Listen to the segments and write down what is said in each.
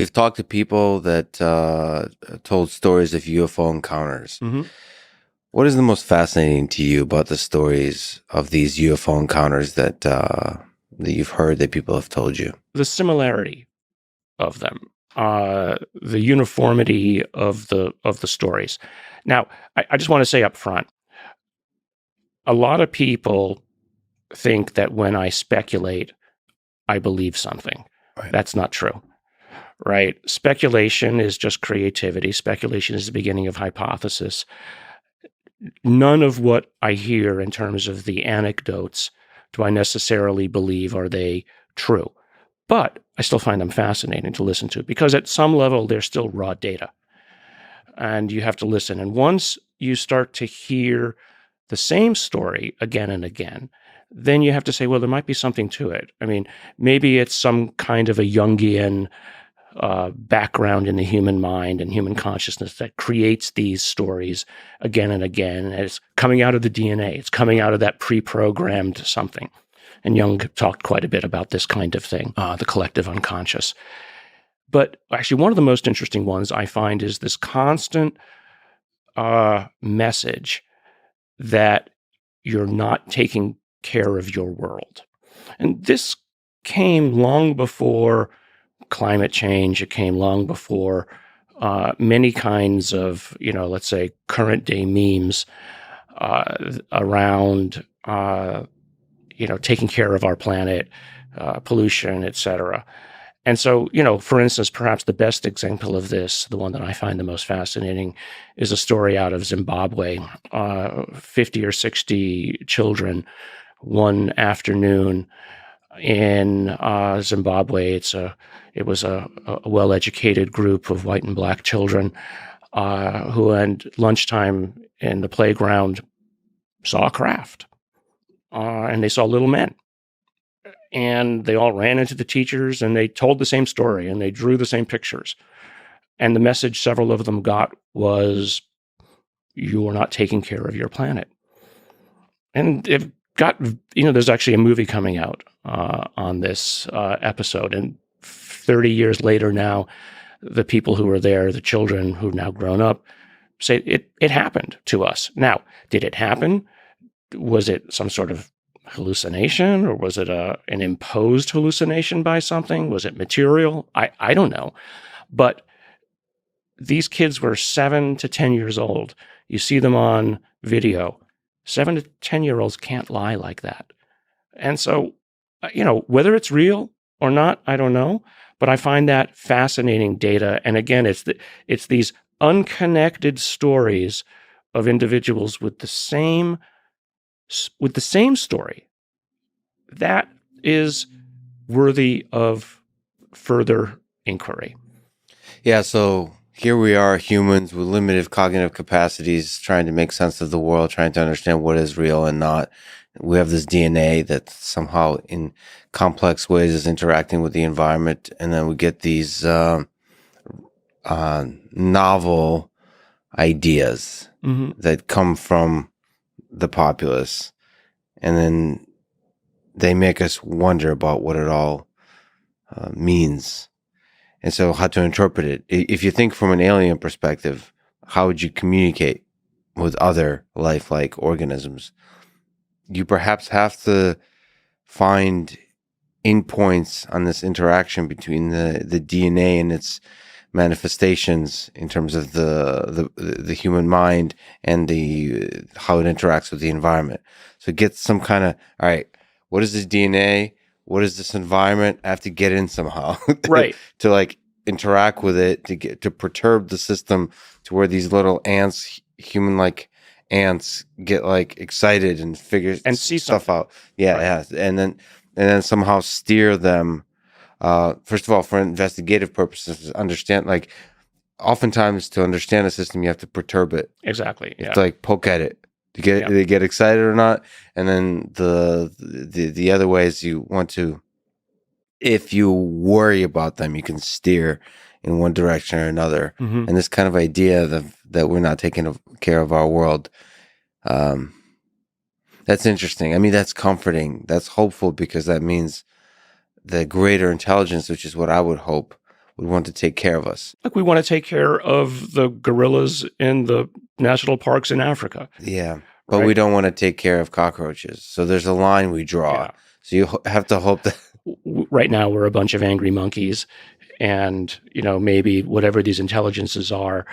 We've talked to people that told stories of UFO encounters. Mm-hmm. What is the most fascinating to you about the stories of these UFO encounters that you've heard that people have told you? The similarity of them, the uniformity of the stories. Now, I just want to say up front, a lot of people think that when I speculate, I believe something. Right. That's not true, right? Speculation is just creativity. Speculation is the beginning of hypothesis. None of what I hear in terms of the anecdotes do I necessarily believe are they true. But I still find them fascinating to listen to because at some level, they're still raw data. And you have to listen. And once you start to hear the same story again and again, then you have to say, well, there might be something to it. I mean, maybe it's some kind of a Jungian background in the human mind and human consciousness that creates these stories again and again. And it's coming out of the DNA. It's coming out of that pre-programmed something. And Jung talked quite a bit about this kind of thing, the collective unconscious. But actually, one of the most interesting ones I find is this constant message that you're not taking care of your world. And this came long before climate change. It came long before many kinds of, let's say, current day memes around, taking care of our planet, pollution, etc. And so, for instance, perhaps the best example of this, the one that I find the most fascinating, is a story out of Zimbabwe. 50 or 60 children one afternoon in Zimbabwe. It was a well-educated group of white and black children who at lunchtime in the playground saw a craft. And they saw little men. And they all ran into the teachers and they told the same story and they drew the same pictures. And the message several of them got was, you are not taking care of your planet. And it got, there's actually a movie coming out on this episode. And 30 years later now, the people who were there, the children who've now grown up, say it happened to us. Now, did it happen? Was it some sort of hallucination, or was it an imposed hallucination by something? Was it material? I don't know. But these kids were 7 to 10 years old. You see them on video. 7 to 10-year-olds can't lie like that. And so, whether it's real or not, I don't know. But I find that fascinating data. And again, it's these unconnected stories of individuals with the same story that is worthy of further inquiry. Yeah, so here we are, humans with limited cognitive capacities, trying to make sense of the world, trying to understand what is real and not. We have this DNA that somehow in complex ways is interacting with the environment, and then we get these novel ideas that come from the populace, and then they make us wonder about what it all means, and so how to interpret it. If you think from an alien perspective, how would you communicate with other lifelike organisms? You perhaps have to find endpoints on this interaction between the DNA and its manifestations in terms of the human mind and how it interacts with the environment. So get some kind of, all right, what is this DNA? What is this environment? I have to get in somehow, right? To like interact with it, to perturb the system to where these little ants, human-like ants, get like excited and figure and see stuff something out. Yeah, right. yeah, and then somehow steer them. First of all, for investigative purposes, understand, like, oftentimes to understand a system, you have to perturb it. Exactly. You have to like poke at it to get they get excited or not. And then the other ways you want to, if you worry about them, you can steer in one direction or another. And this kind of idea that we're not taking care of our world, that's interesting. I mean, that's comforting. That's hopeful, because that means the greater intelligence, which is what I would hope, would want to take care of us. Like we want to take care of the gorillas in the national parks in Africa. Yeah, but we don't want to take care of cockroaches. So there's a line we draw. Yeah. So you have to hope that... Right now, we're a bunch of angry monkeys. And, maybe whatever these intelligences are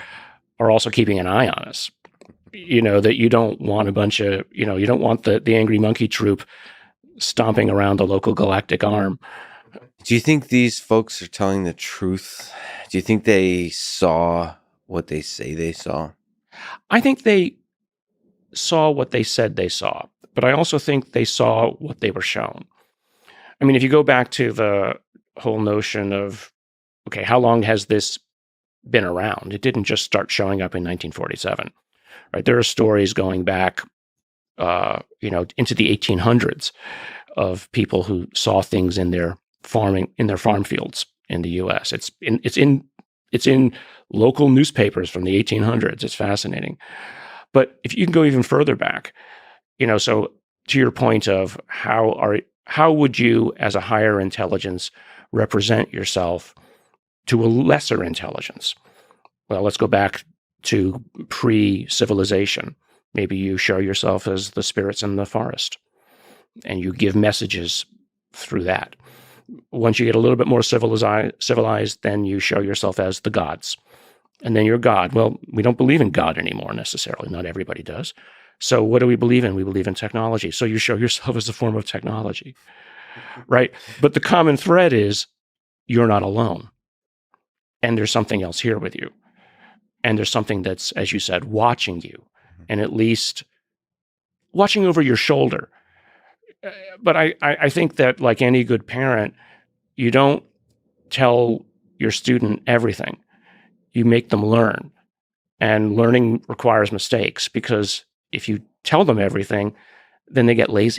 also keeping an eye on us. That you don't want a bunch of, you don't want the angry monkey troop stomping around the local galactic arm. Do you think these folks are telling the truth? Do you think they saw what they say they saw? I think they saw what they said they saw, but I also think they saw what they were shown. I mean, if you go back to the whole notion of, okay, how long has this been around? It didn't just start showing up in 1947, right? There are stories going back, into the 1800s of people who saw things in their farm fields in the U.S. It's in local newspapers from the 1800s. It's fascinating. But if you can go even further back, so to your point of how would you, as a higher intelligence, represent yourself to a lesser intelligence? Well, let's go back to pre-civilization. Maybe you show yourself as the spirits in the forest, and you give messages through that. Once you get a little bit more civilized, then you show yourself as the gods. And then you're God. Well, we don't believe in God anymore necessarily. Not everybody does. So what do we believe in? We believe in technology. So you show yourself as a form of technology, right? But the common thread is you're not alone. And there's something else here with you. And there's something that's, as you said, watching you, and at least watching over your shoulder. But I think that, like any good parent, you don't tell your student everything. You make them learn. And learning requires mistakes, because if you tell them everything, then they get lazy.